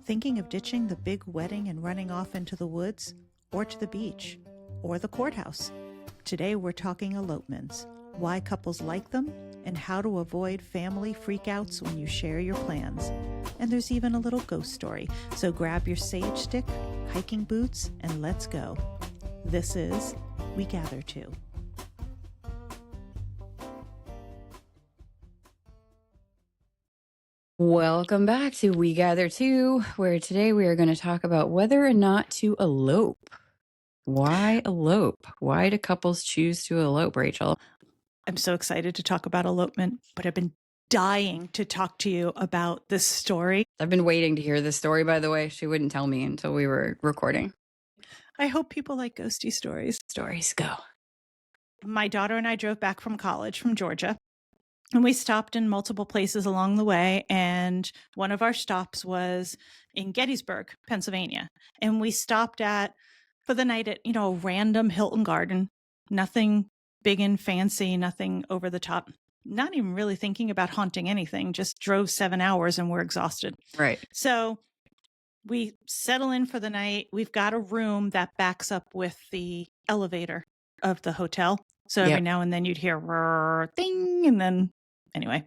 Thinking of ditching the big wedding and running off into the woods, or to the beach, or the courthouse? Today we're talking elopements, why couples like them, and how to avoid family freakouts when you share your plans. And there's even a little ghost story, so grab your sage stick, hiking boots, and let's go. This is We Gather To. Welcome back to We Gather To, where today we are going to talk about whether or not to elope. Why elope? Why do couples choose to elope, Rachel? I'm so excited to talk about elopement, but I've been dying to talk to you about this story. I've been waiting to hear this story, by the way. She wouldn't tell me until we were recording. I hope people like ghosty stories. Stories go. My daughter and I drove back from college from Georgia. And we stopped in multiple places along the way. And one of our stops was in Gettysburg, Pennsylvania. And we stopped for the night at, a random Hilton Garden. Nothing big and fancy, nothing over the top. Not even really thinking about haunting anything. Just drove 7 hours and we're exhausted. Right. So we settle in for the night. We've got a room that backs up with the elevator of the hotel. So every now and then you'd hear ding, and then anyway.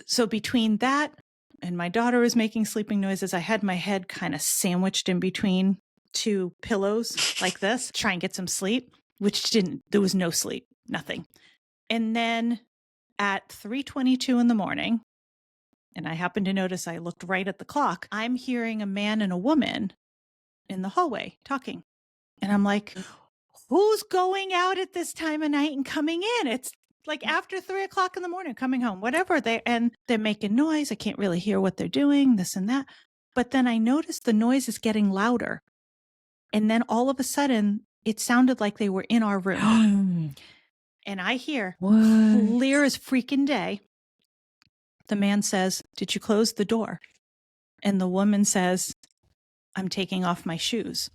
So between that and my daughter was making sleeping noises, I had my head kind of sandwiched in between two pillows like this, try and get some sleep, there was no sleep, nothing. And then at 3:22 in the morning, and I happened to notice I looked right at the clock, I'm hearing a man and a woman in the hallway talking. And I'm like, who's going out at this time of night and coming in? It's like after 3 o'clock in the morning, coming home, whatever. They're making noise. I can't really hear what they're doing, this and that. But then I noticed the noise is getting louder. And then all of a sudden, it sounded like they were in our room. And I hear, clear as freaking day, the man says, "Did you close the door?" And the woman says, "I'm taking off my shoes."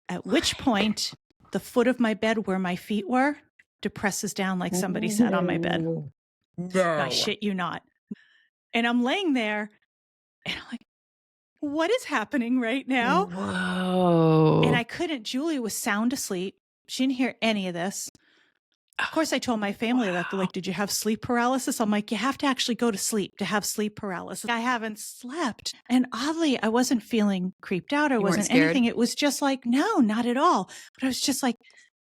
At which point, the foot of my bed where my feet were depresses down like somebody sat on my bed. No. I shit you not. And I'm laying there and I'm like, what is happening right now? Whoa. And Julie was sound asleep. She didn't hear any of this. Of course, I told my family that, they're like, did you have sleep paralysis? I'm like, you have to actually go to sleep to have sleep paralysis. I haven't slept. And oddly, I wasn't feeling creeped out. I wasn't anything. It was just like, no, not at all. But I was just like,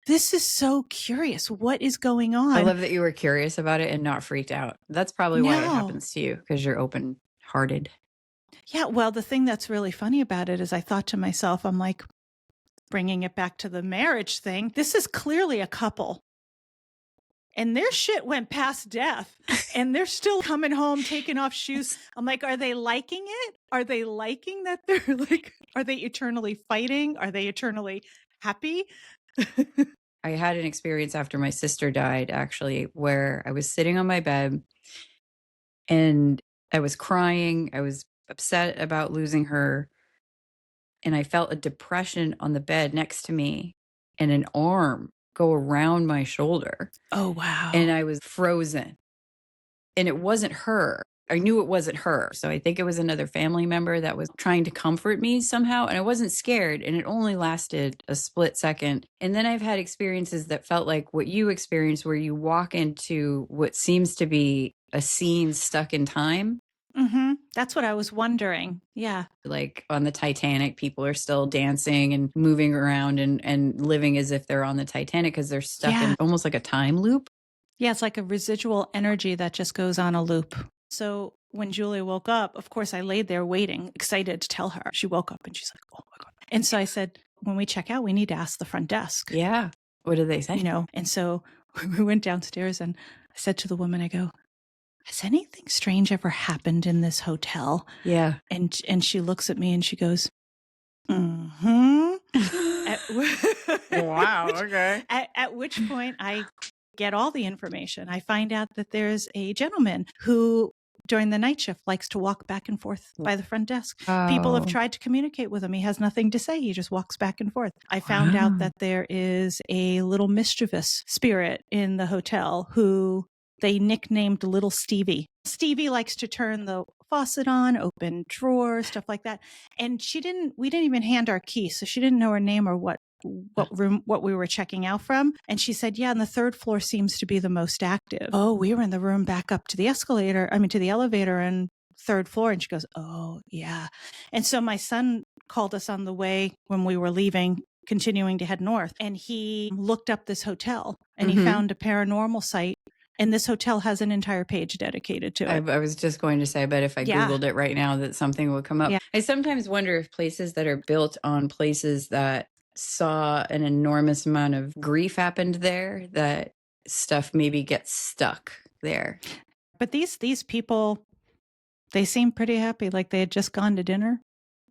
this is so curious. What is going on? I love that you were curious about it and not freaked out. That's probably why it happens to you, because you're open-hearted. Yeah, well, the thing that's really funny about it is I thought to myself, I'm like, bringing it back to the marriage thing, this is clearly a couple. And their shit went past death. And they're still coming home, taking off shoes. I'm like, are they liking it? Are they liking that they're like, are they eternally fighting? Are they eternally happy? I had an experience after my sister died, actually, where I was sitting on my bed and I was crying. I was upset about losing her. And I felt a depression on the bed next to me and an arm go around my shoulder. Oh, wow. And I was frozen. And it wasn't her. I knew it wasn't her. So I think it was another family member that was trying to comfort me somehow. And I wasn't scared. And it only lasted a split second. And then I've had experiences that felt like what you experienced, where you walk into what seems to be a scene stuck in time. Mm-hmm. That's what I was wondering. Yeah. Like on the Titanic, people are still dancing and moving around and living as if they're on the Titanic because they're stuck in almost like a time loop. Yeah, it's like a residual energy that just goes on a loop. So when Julia woke up, of course, I laid there waiting, excited to tell her. She woke up and she's like, oh my God. And so I said, when we check out, we need to ask the front desk. Yeah. What did they say? And so we went downstairs and I said to the woman, I go, has anything strange ever happened in this hotel? Yeah. And she looks at me and she goes, mm-hmm. Wow, okay. At which point I get all the information. I find out that there's a gentleman who, during the night shift, likes to walk back and forth by the front desk. Oh. People have tried to communicate with him. He has nothing to say. He just walks back and forth. I found out that there is a little mischievous spirit in the hotel who they nicknamed Little Stevie. Stevie likes to turn the faucet on, open drawers, stuff like that. And we didn't even hand our keys. So she didn't know her name or what we were checking out from. And she said, yeah, and the third floor seems to be the most active. Oh, we were in the room back up to the to the elevator and third floor. And she goes, oh, yeah. And so my son called us on the way when we were leaving, continuing to head north. And he looked up this hotel and he found a paranormal site. And this hotel has an entire page dedicated to it. I was just going to say, I bet if I Googled it right now that something would come up. Yeah. I sometimes wonder if places that are built on places that saw an enormous amount of grief happened there, that stuff maybe gets stuck there. But these people, they seemed pretty happy, like they had just gone to dinner.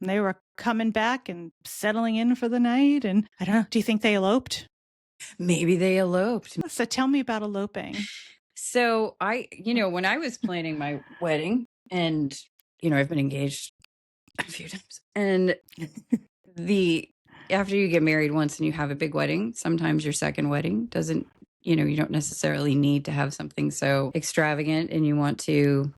And they were coming back and settling in for the night. And I don't know, do you think they eloped? Maybe they eloped. So tell me about eloping. So when I was planning my wedding, and, I've been engaged a few times, and after you get married once and you have a big wedding, sometimes your second wedding doesn't, you don't necessarily need to have something so extravagant, and you want to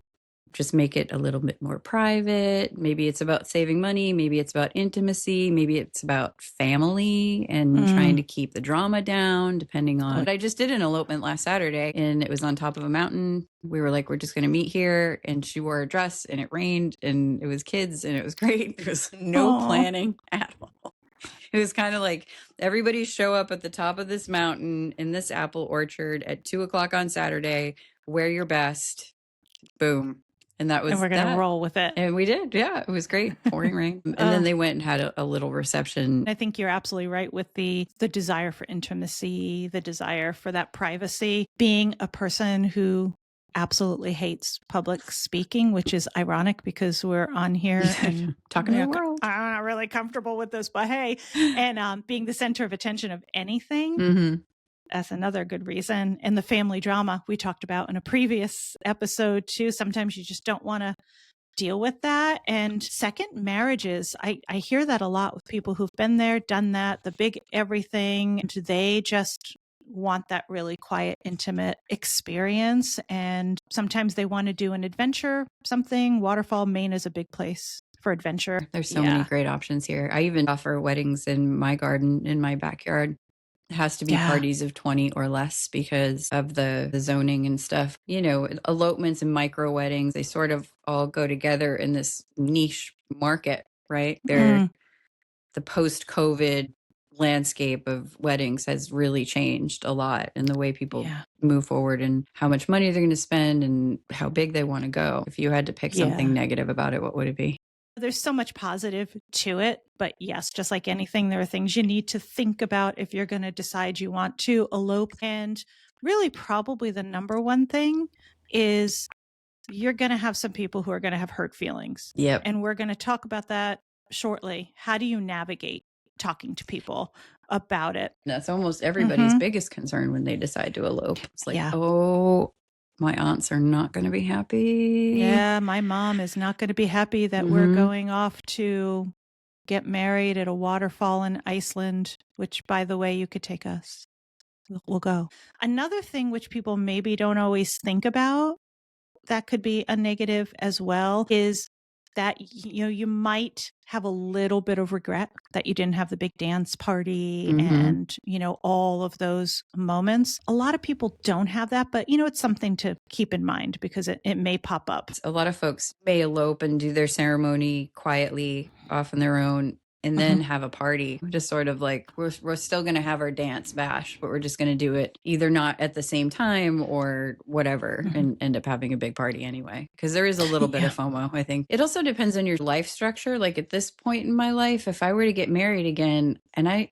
just make it a little bit more private. Maybe it's about saving money. Maybe it's about intimacy. Maybe it's about family and trying to keep the drama down, depending on. But I just did an elopement last Saturday, and it was on top of a mountain. We were like, we're just going to meet here. And she wore a dress, and it rained, and it was kids, and it was great. It was no planning at all. It was kind of like everybody show up at the top of this mountain in this apple orchard at 2:00 on Saturday, wear your best, boom. And that was, and we're going to roll with it. And we did. Yeah, it was great. Pouring rain. And then they went and had a little reception. I think you're absolutely right with the desire for intimacy, the desire for that privacy. Being a person who absolutely hates public speaking, which is ironic because we're on here and talking to the world. I'm not really comfortable with this, but hey, and being the center of attention of anything. That's another good reason. And the family drama we talked about in a previous episode too. Sometimes you just don't want to deal with that. And second marriages, I hear that a lot with people who've been there, done that, the big everything. And they just want that really quiet, intimate experience. And sometimes they want to do an adventure, something. Waterfall, Maine is a big place for adventure. There's so many great options here. I even offer weddings in my garden, in my backyard. It has to be parties of 20 or less because of the zoning and stuff. Elopements and micro weddings, they sort of all go together in this niche market, right? They're the post-COVID landscape of weddings has really changed a lot, and the way people move forward and how much money they're going to spend and how big they want to go. If you had to pick something negative about it, what would it be? There's so much positive to it, but yes, just like anything, there are things you need to think about if you're going to decide you want to elope. And really probably the number one thing is you're going to have some people who are going to have hurt feelings. Yep. And we're going to talk about that shortly. How do you navigate talking to people about it? That's almost everybody's biggest concern when they decide to elope. It's like, oh, my aunts are not going to be happy. Yeah, my mom is not going to be happy that we're going off to get married at a waterfall in Iceland, which, by the way, you could take us. We'll go. Another thing which people maybe don't always think about that could be a negative as well is that you might have a little bit of regret that you didn't have the big dance party and all of those moments. A lot of people don't have that, but it's something to keep in mind because it may pop up. A lot of folks may elope and do their ceremony quietly off on their own and then have a party. Just sort of like, we're still going to have our dance bash, but we're just going to do it either not at the same time or whatever and end up having a big party anyway. Because there is a little bit of FOMO, I think. It also depends on your life structure. Like at this point in my life, if I were to get married again, and I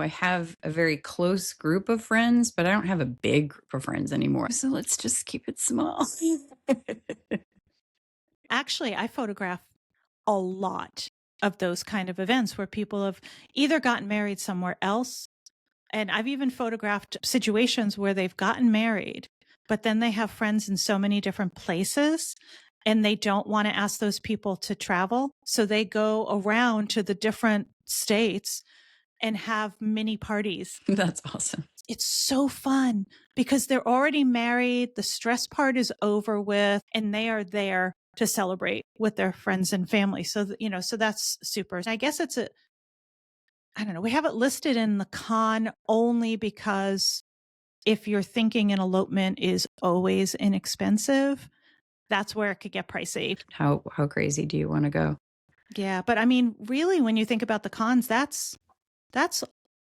have a very close group of friends, but I don't have a big group of friends anymore. So let's just keep it small. Actually, I photograph a lot of those kind of events where people have either gotten married somewhere else. And I've even photographed situations where they've gotten married, but then they have friends in so many different places and they don't want to ask those people to travel. So they go around to the different states and have mini parties. That's awesome. It's so fun because they're already married. The stress part is over with and they are there to celebrate with their friends and family. So, so that's super. I guess I don't know, we have it listed in the con only because if you're thinking an elopement is always inexpensive, that's where it could get pricey. How crazy do you want to go? Yeah. But I mean, really, when you think about the cons, that's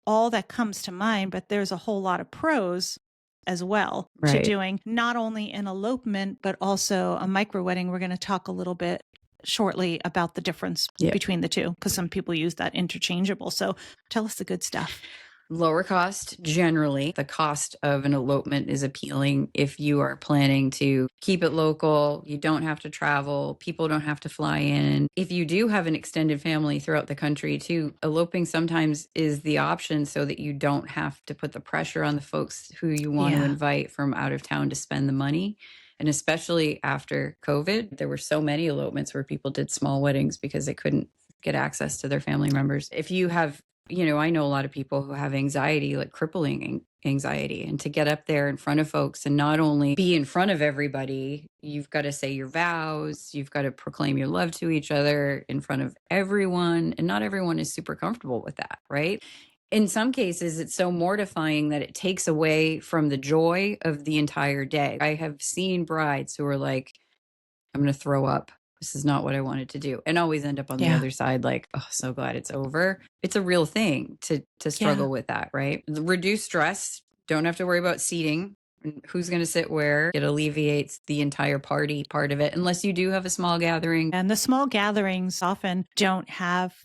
all that comes to mind. But there's a whole lot of pros as well to doing not only an elopement, but also a micro wedding. We're going to talk a little bit shortly about the difference between the two, because some people use that interchangeable. So tell us the good stuff. Lower cost generally. The cost of an elopement is appealing if you are planning to keep it local. You don't have to travel. People don't have to fly in. If you do have an extended family throughout the country too, eloping sometimes is the option so that you don't have to put the pressure on the folks who you want to invite from out of town to spend the money. And especially after COVID, there were so many elopements where people did small weddings because they couldn't get access to their family members. If you have, I know a lot of people who have anxiety, like crippling anxiety, and to get up there in front of folks and not only be in front of everybody, you've got to say your vows, you've got to proclaim your love to each other in front of everyone. And not everyone is super comfortable with that, right? In some cases, it's so mortifying that it takes away from the joy of the entire day. I have seen brides who are like, I'm going to throw up. This is not what I wanted to do. And always end up on the other side, like, oh, so glad it's over. It's a real thing to struggle with that, right? Reduce stress. Don't have to worry about seating. Who's going to sit where. It alleviates the entire party part of it, unless you do have a small gathering. And the small gatherings often don't have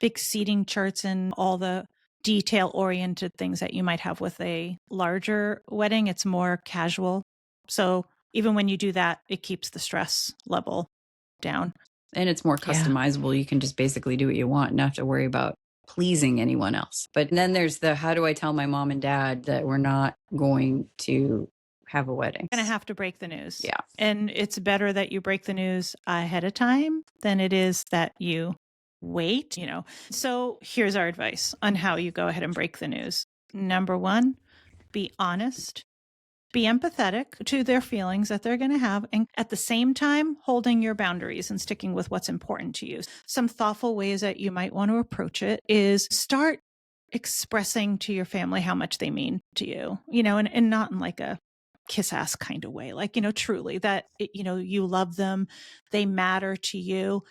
big seating charts and all the detail-oriented things that you might have with a larger wedding. It's more casual. So even when you do that, it keeps the stress level down. And it's more customizable. You can just basically do what you want, not have to worry about pleasing anyone else. But then there's the, how do I tell my mom and dad that we're not going to have a wedding? You're going to have to break the news. Yeah. And it's better that you break the news ahead of time than it is that you wait, So here's our advice on how you go ahead and break the news. Number one, be honest. Be empathetic to their feelings that they're going to have, and at the same time, holding your boundaries and sticking with what's important to you. Some thoughtful ways that you might want to approach it is start expressing to your family how much they mean to you, and not in like a kiss ass kind of way, like, truly that, you love them, they matter to you,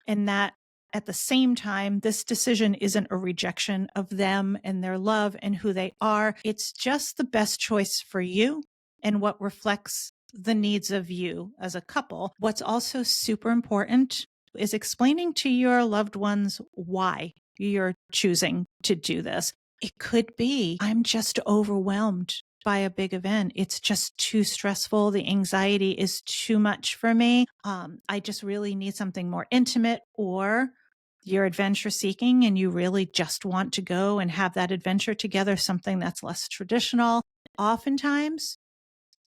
and that at the same time, this decision isn't a rejection of them and their love and who they are. It's just the best choice for you and what reflects the needs of you as a couple. What's also super important is explaining to your loved ones why you're choosing to do this. It could be, I'm just overwhelmed by a big event. It's just too stressful. The anxiety is too much for me. I just really need something more intimate. Or you're adventure seeking and you really just want to go and have that adventure together, something that's less traditional. Oftentimes,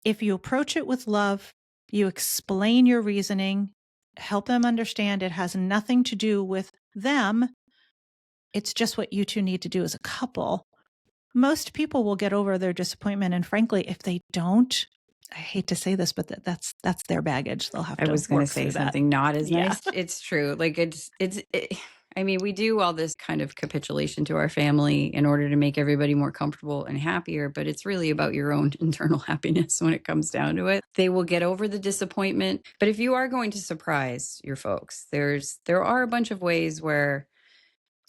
if you approach it with love, you explain your reasoning, help them understand it has nothing to do with them. It's just what you two need to do as a couple. Most people will get over their disappointment. And frankly, if they don't, I hate to say this, but that's their baggage. They'll have to. I was going to say something not as nice. It's true. Like I mean, we do all this kind of capitulation to our family in order to make everybody more comfortable and happier, but it's really about your own internal happiness when it comes down to it. They will get over the disappointment. But if you are going to surprise your folks, there are a bunch of ways where,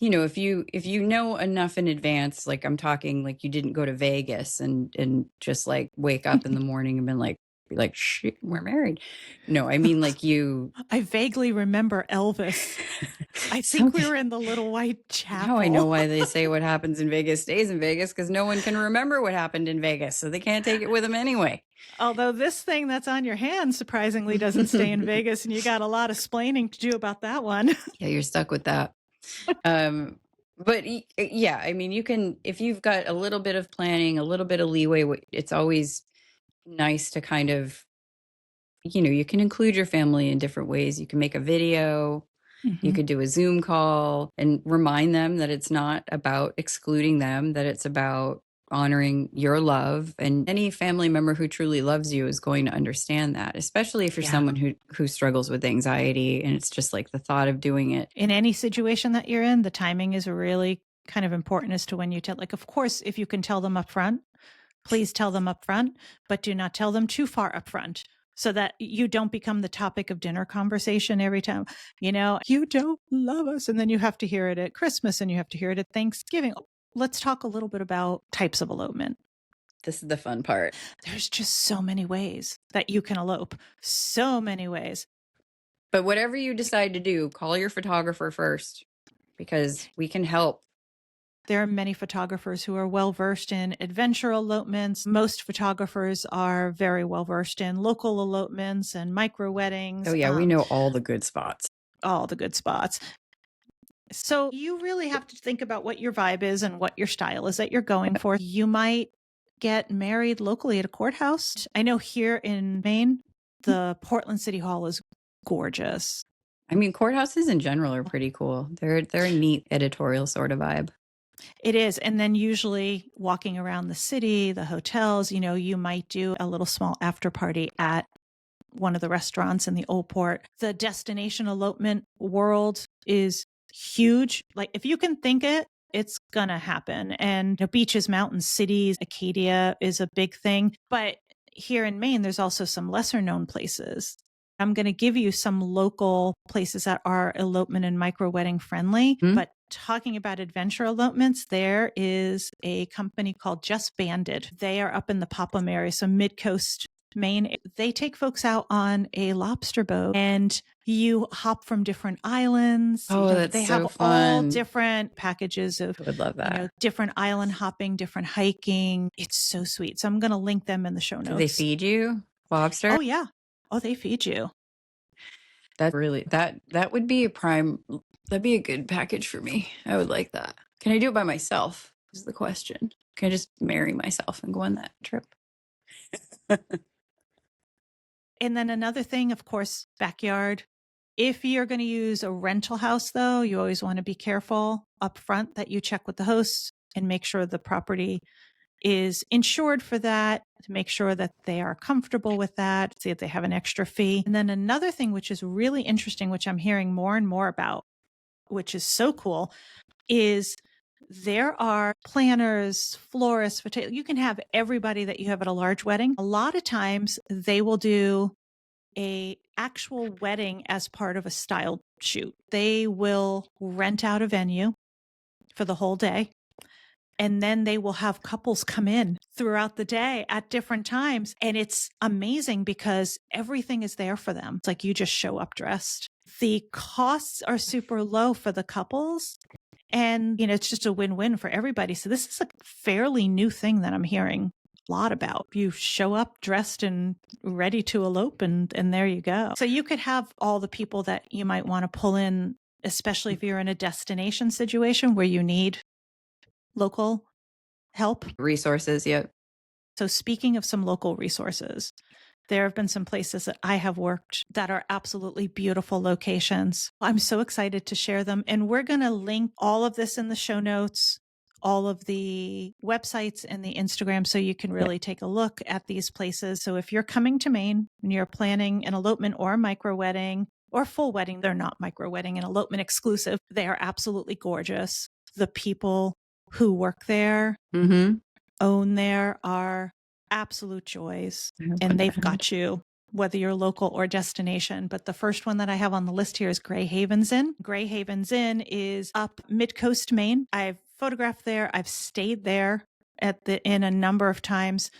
if you know enough in advance, like I'm talking like you didn't go to Vegas and just like wake up in the morning and been like, shit, we're married. No, I mean like you. I vaguely remember Elvis. I think we were in the little white chapel. Now I know why they say what happens in Vegas stays in Vegas, because no one can remember what happened in Vegas, so they can't take it with them anyway. Although this thing that's on your hand surprisingly doesn't stay in Vegas, and you got a lot of splaining to do about that one. Yeah, you're stuck with that. But yeah, I mean, you can, if you've got a little bit of planning, a little bit of leeway, it's always nice to kind of, you can include your family in different ways. You can make a video, you could do a Zoom call and remind them that it's not about excluding them, that it's about honoring your love. And any family member who truly loves you is going to understand that, especially if you're someone who struggles with anxiety and it's just like the thought of doing it. In any situation that you're in, the timing is really kind of important as to when you tell. Like, of course, if you can tell them up front, please tell them up front, but do not tell them too far up front, so that you don't become the topic of dinner conversation every time. You don't love us. And then you have to hear it at Christmas and you have to hear it at Thanksgiving. Let's talk a little bit about types of elopement. This is the fun part. There's just so many ways that you can elope. So many ways. But whatever you decide to do, call your photographer first, because we can help. There are many photographers who are well-versed in adventure elopements. Most photographers are very well-versed in local elopements and micro weddings. Oh, yeah, we know all the good spots. All the good spots. So you really have to think about what your vibe is and what your style is that you're going for. You might get married locally at a courthouse. I know here in Maine, the Portland City Hall is gorgeous. I mean, courthouses in general are pretty cool. They're a neat editorial sort of vibe. It is. And then usually walking around the city, the hotels, you might do a little small after party at one of the restaurants in the Old Port. The destination elopement world is huge. Like, if you can think it, it's gonna happen. And beaches, mountains, cities, Acadia is a big thing. But here in Maine, there's also some lesser known places. I'm going to give you some local places that are elopement and micro wedding friendly. But talking about adventure elopements, there is a company called Just Banded. They are up in the Popham area, so mid-coast Maine. They take folks out on a lobster boat and you hop from different islands. Oh, that's they so have fun. all different packages of I would love that. Different island hopping, different hiking. It's so sweet. So I'm going to link them in the show notes. Do they feed you lobster? Oh, yeah. Oh, they feed you. That's really, that would be that'd be a good package for me. I would like that. Can I do it by myself is the question. Can I just marry myself and go on that trip? And then another thing, of course, backyard. If you're going to use a rental house, though, you always want to be careful up front that you check with the host and make sure the property is insured for that, to make sure that they are comfortable with that, see if they have an extra fee. And then another thing, which is really interesting, which I'm hearing more and more about, which is so cool, is there are planners, florists, you can have everybody that you have at a large wedding. A lot of times they will do a actual wedding as part of a style shoot. They will rent out a venue for the whole day. And then they will have couples come in throughout the day at different times. And it's amazing because everything is there for them. It's like you just show up dressed. The costs are super low for the couples. And, it's just a win-win for everybody. So this is a fairly new thing that I'm hearing a lot about. You show up dressed and ready to elope and there you go. So you could have all the people that you might want to pull in, especially if you're in a destination situation where you need local help. Resources, yep. So speaking of some local resources, there have been some places that I have worked that are absolutely beautiful locations. I'm so excited to share them. And we're going to link all of this in the show notes, all of the websites and the Instagram, so you can really take a look at these places. So if you're coming to Maine and you're planning an elopement or a micro wedding or full wedding, they're not micro wedding and elopement exclusive. They are absolutely gorgeous. The people who work there, own there, are absolute joys. And they've got you, whether you're local or destination. But the first one that I have on the list here is Grey Havens Inn. Grey Havens Inn is up mid-coast Maine. I've photographed there. I've stayed there at the inn a number of times.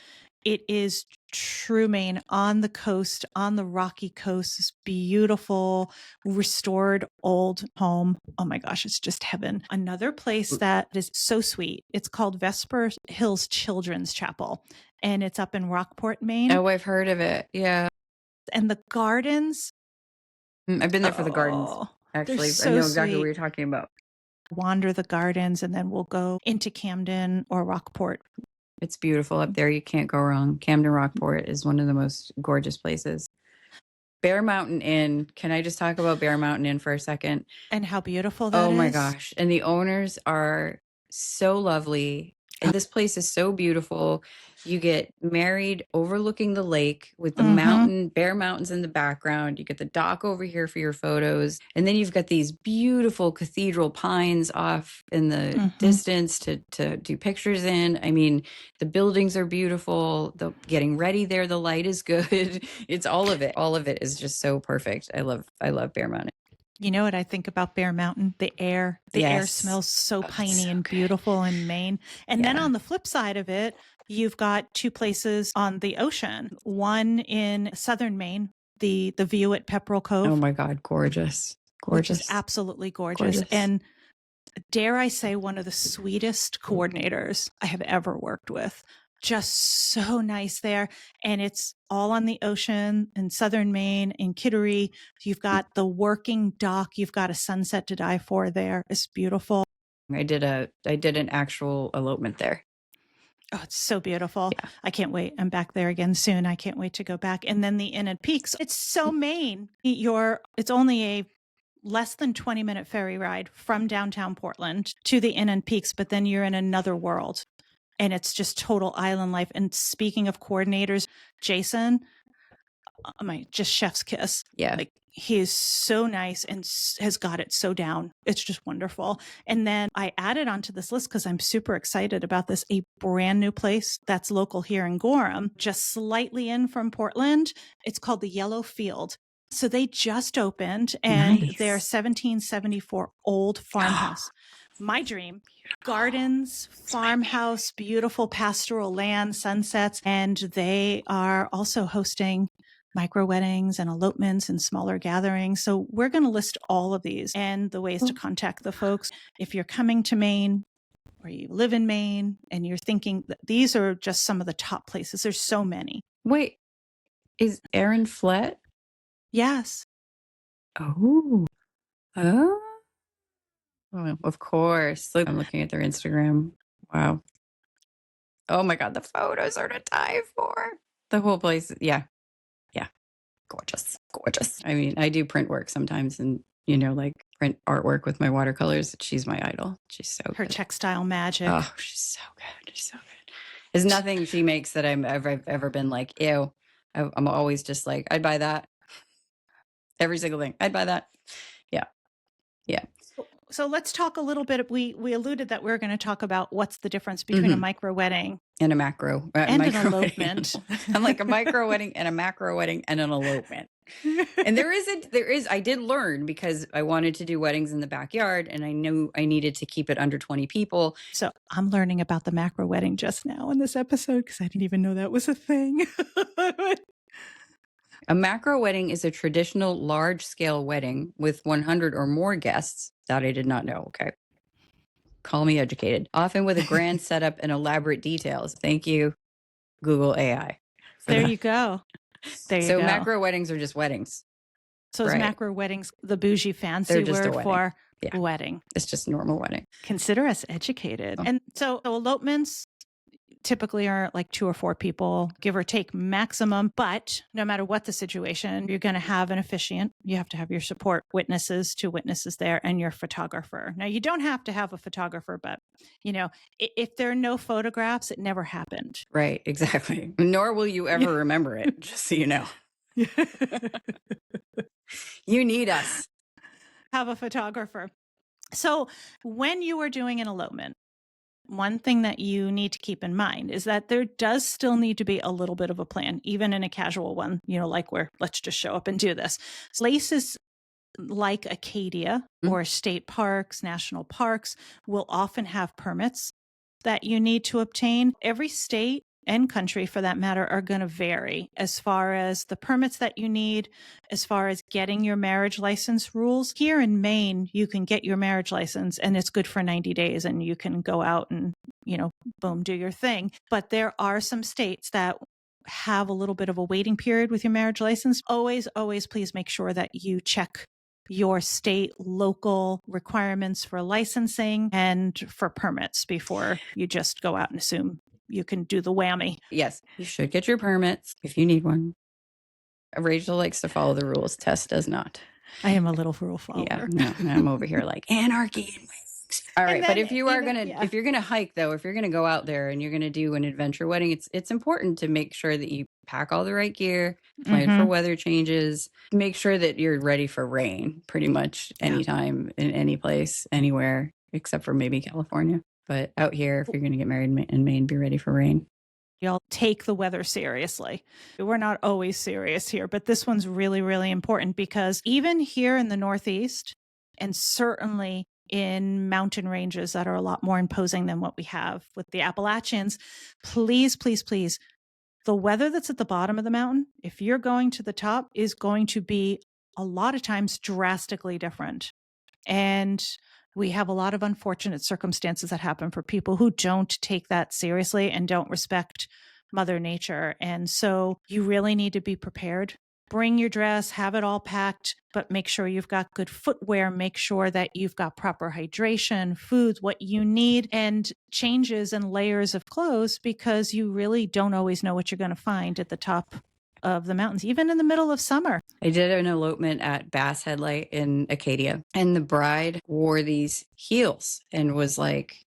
It is true Maine, on the coast, on the rocky coast, this beautiful, restored old home. Oh my gosh, it's just heaven. Another place that is so sweet, it's called Vesper Hills Children's Chapel, and it's up in Rockport, Maine. Oh, I've heard of it. Yeah. And the gardens. I've been there for the gardens, actually. So I know exactly sweet. what you're talking about. Wander the gardens, and then we'll go into Camden or Rockport. It's beautiful up there. You can't go wrong. Camden Rockport is one of the most gorgeous places. Bear Mountain Inn. Can I just talk about Bear Mountain Inn for a second? And how beautiful that is. Oh my gosh. And the owners are so lovely. And this place is so beautiful. You get married overlooking the lake with the mountain, bare mountains in the background. You get the dock over here for your photos. And then you've got these beautiful cathedral pines off in the distance to do pictures in. I mean, the buildings are beautiful. The getting ready there, the light is good. It's all of it. All of it is just so perfect. I love Bear Mountain. You know what I think about Bear Mountain? The air. The air smells so piney and beautiful in Maine. And then on the flip side of it, you've got two places on the ocean. One in southern Maine, the view at Pepperrell Cove. Oh my God, gorgeous. Which is absolutely gorgeous. And dare I say, one of the sweetest coordinators I have ever worked with. Just so nice there. And it's all on the ocean in southern Maine, in Kittery. You've got the working dock. You've got a sunset to die for there. It's beautiful. I did an actual elopement there. Oh, it's so beautiful. Yeah. I can't wait. I'm back there again soon. I can't wait to go back. And then the Inn and Peaks. It's so Maine. It's only a less than 20-minute ferry ride from downtown Portland to the Inn and Peaks, but then you're in another world. And it's just total island life. And speaking of coordinators, Jayson, just chef's kiss. Yeah. Like, he is so nice and has got it so down. It's just wonderful. And then I added onto this list because I'm super excited about this, a brand new place that's local here in Gorham, just slightly in from Portland. It's called the Yellow Field. So they just opened, and they're 1774 old farmhouse. My dream. Gardens, farmhouse, beautiful pastoral land, sunsets. And they are also hosting micro weddings and elopements and smaller gatherings. So we're going to list all of these and the ways to contact the folks. If you're coming to Maine or you live in Maine and you're thinking that these are just some of the top places, there's so many. Wait, is Erin Flett? Yes. Oh, of course. Look, I'm looking at their Instagram. Wow. Oh my God, the photos are to die for. The whole place. Yeah. Gorgeous. I mean, I do print work sometimes and, like print artwork with my watercolors. She's my idol. She's so good. Her textile magic. Oh, she's so good. There's nothing she makes that I've ever been like, ew. I'm always just like, I'd buy that. Every single thing. I'd buy that. Yeah. So let's talk a little bit. We alluded that we're going to talk about what's the difference between a micro wedding and a macro and an elopement. I'm like a micro wedding and a macro wedding and an elopement. And there is, I did learn because I wanted to do weddings in the backyard and I knew I needed to keep it under 20 people. So I'm learning about the macro wedding just now in this episode because I didn't even know that was a thing. A macro wedding is a traditional large-scale wedding with 100 or more guests. That I did not know. Okay. Call me educated. Often with a grand setup and elaborate details. Thank you, Google AI. There you go. So macro weddings are just weddings. So is macro weddings the bougie fancy word for wedding? It's just a normal wedding. Consider us educated. And so elopements typically are like 2 or 4 people, give or take maximum. But no matter what the situation, you're going to have an officiant. You have to have your support witnesses, 2 witnesses there, and your photographer. Now, you don't have to have a photographer, but, if there are no photographs, it never happened. Right, exactly. Nor will you ever remember it, just so you know. You need us. Have a photographer. So when you are doing an elopement, one thing that you need to keep in mind is that there does still need to be a little bit of a plan, even in a casual one, like where let's just show up and do this. Places like Acadia or state parks, national parks will often have permits that you need to obtain. Every state and country, for that matter, are going to vary as far as the permits that you need, as far as getting your marriage license rules. Here in Maine, you can get your marriage license and it's good for 90 days and you can go out and, boom, do your thing. But there are some states that have a little bit of a waiting period with your marriage license. Always, please make sure that you check your state local requirements for licensing and for permits before you just go out and assume you can do the whammy. Yes, you should get your permits if you need one. Rachel likes to follow the rules. Tess does not. I am a little rule follower. Yeah, no, I'm over here like anarchy and All right. But then, if if you're gonna hike though, if you're gonna go out there and you're gonna do an adventure wedding, it's important to make sure that you pack all the right gear, plan for weather changes, make sure that you're ready for rain pretty much anytime in any place, anywhere, except for maybe California. But out here, if you're gonna get married in Maine, be ready for rain. Y'all take the weather seriously. We're not always serious here, but this one's really, really important because even here in the Northeast, and certainly in mountain ranges that are a lot more imposing than what we have with the Appalachians, please, please, please, the weather that's at the bottom of the mountain, if you're going to the top, is going to be a lot of times drastically different. And we have a lot of unfortunate circumstances that happen for people who don't take that seriously and don't respect Mother Nature. And so you really need to be prepared. Bring your dress, have it all packed, but make sure you've got good footwear. Make sure that you've got proper hydration, foods, what you need, and changes and layers of clothes, because you really don't always know what you're going to find at the top of the mountains, even in the middle of summer. I did an elopement at Bass Headlight in Acadia, and the bride wore these heels and was like,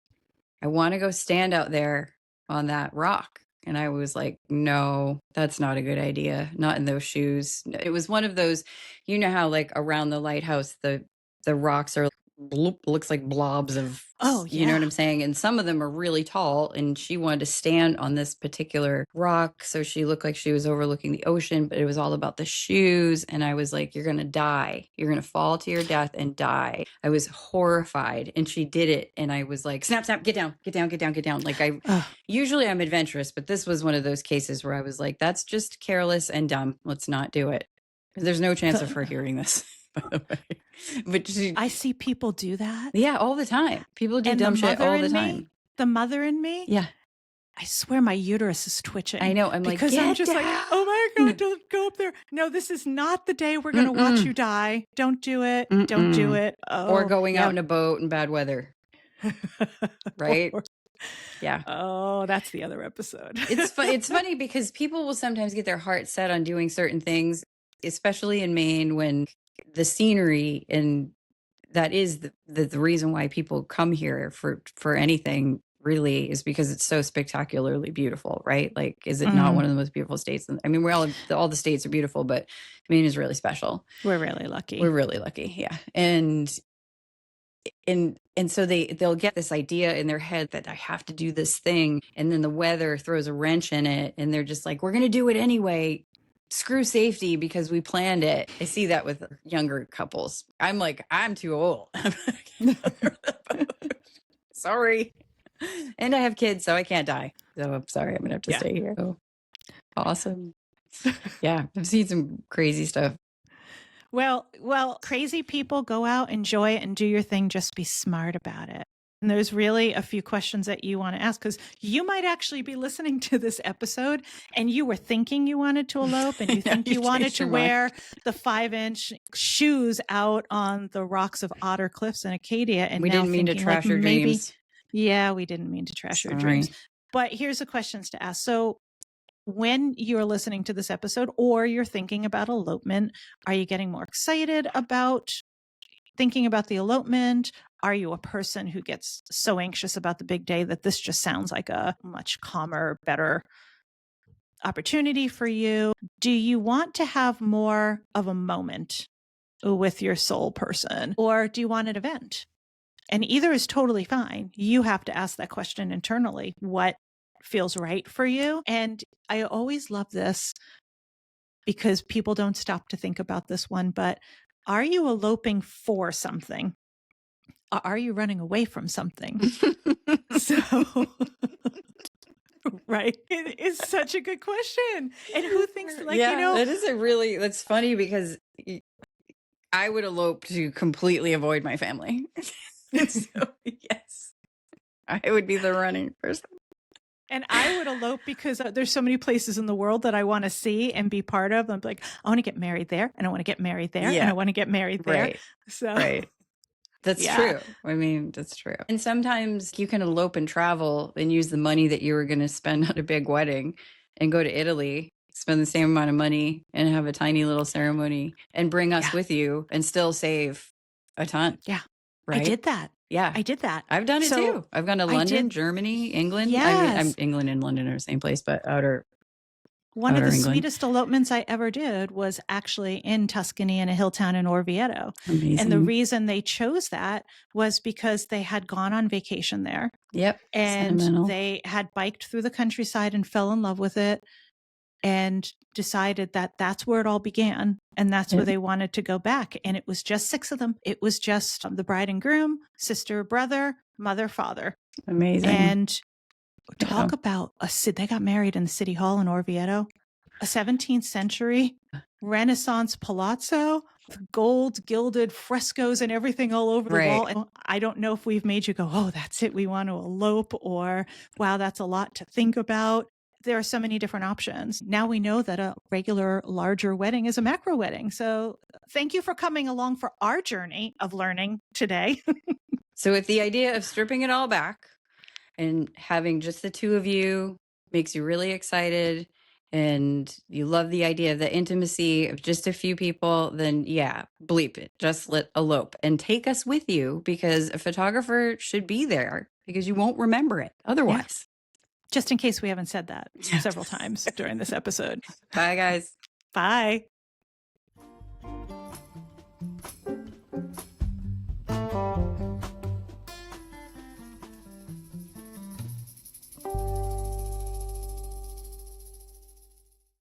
I want to go stand out there on that rock. And I was like, no, that's not a good idea. Not in those shoes. It was one of those, you know how like around the lighthouse, the rocks are bloop, looks like blobs of, you know what I'm saying? And some of them are really tall, and she wanted to stand on this particular rock. So she looked like she was overlooking the ocean, but it was all about the shoes. And I was like, you're going to die. You're going to fall to your death and die. I was horrified. And she did it. And I was like, snap, snap, get down, get down, get down, get down. Like usually I'm adventurous, but this was one of those cases where I was like, that's just careless and dumb. Let's not do it. There's no chance of her hearing this. By the way. But I see people do that. Yeah, all the time. People do dumb shit all the time. The mother in me. Yeah. I swear my uterus is twitching. I know. I'm like, because I'm just like, oh my God, don't go up there. No, this is not the day we're going to watch you die. Don't do it. Don't do it. Oh, or going out in a boat in bad weather. Right? Yeah. Oh, that's the other episode. It's funny because people will sometimes get their heart set on doing certain things, especially in Maine, when the scenery, and that is the reason why people come here for anything really, is because it's so spectacularly beautiful, right? Like, is it not one of the most beautiful states? I mean, all the states are beautiful, but Maine is really special. We're really lucky. We're really lucky. Yeah. And so they'll get this idea in their head that I have to do this thing. And then the weather throws a wrench in it. And they're just like, we're going to do it anyway. Screw safety because we planned it. I see that with younger couples. I'm like, I'm too old. Sorry. And I have kids, so I can't die. So I'm sorry. I'm going to have to stay here. Oh, awesome. Yeah. I've seen some crazy stuff. Well, crazy people, go out, enjoy it, and do your thing. Just be smart about it. And there's really a few questions that you want to ask, because you might actually be listening to this episode and you were thinking you wanted to elope, and you think you wanted to wear the 5-inch shoes out on the rocks of Otter Cliffs in Acadia. And we didn't mean to trash your dreams. Yeah, we didn't mean to trash your dreams. But here's the questions to ask. So when you're listening to this episode or you're thinking about elopement, are you getting more excited about thinking about the elopement? Are you a person who gets so anxious about the big day that this just sounds like a much calmer, better opportunity for you? Do you want to have more of a moment with your soul person, or do you want an event? And either is totally fine. You have to ask that question internally. What feels right for you? And I always love this because people don't stop to think about this one, but are you eloping for something? Are you running away from something? So, right. It is such a good question. And who thinks that's funny because I would elope to completely avoid my family. So, yes, I would be the running person. And I would elope because there's so many places in the world that I want to see and be part of. I'm like, I want to get married there, and I want to get married there, and I want to get married there. Right. So, That's true. I mean, that's true. And sometimes you can elope and travel and use the money that you were going to spend on a big wedding and go to Italy, spend the same amount of money and have a tiny little ceremony and bring us with you and still save a ton. Yeah. Right? I did that. Yeah. I did that. I've done it So too. I've gone to I London, did- Germany, England. Yes. England and London are the same place, but one of the England. sweetest elopements I ever did was actually in Tuscany in a hill town in Orvieto. Amazing. And the reason they chose that was because they had gone on vacation there. Yep. And they had biked through the countryside and fell in love with it and decided that that's where it all began. And that's where they wanted to go back. And it was just 6 of them. It was just the bride and groom, sister, brother, mother, father. Amazing. And talk about they got married in the city hall in Orvieto, a 17th century Renaissance palazzo, with gold gilded frescoes and everything all over the wall. And I don't know if we've made you go, oh, that's it, we want to elope, or wow, that's a lot to think about. There are so many different options. Now we know that a regular larger wedding is a macro wedding. So thank you for coming along for our journey of learning today. So with the idea of stripping it all back and having just the 2 of you makes you really excited and you love the idea of the intimacy of just a few people, then yeah, bleep it. Just let elope and take us with you, because a photographer should be there because you won't remember it otherwise. Yeah. Just in case we haven't said that several times during this episode. Bye, guys. Bye.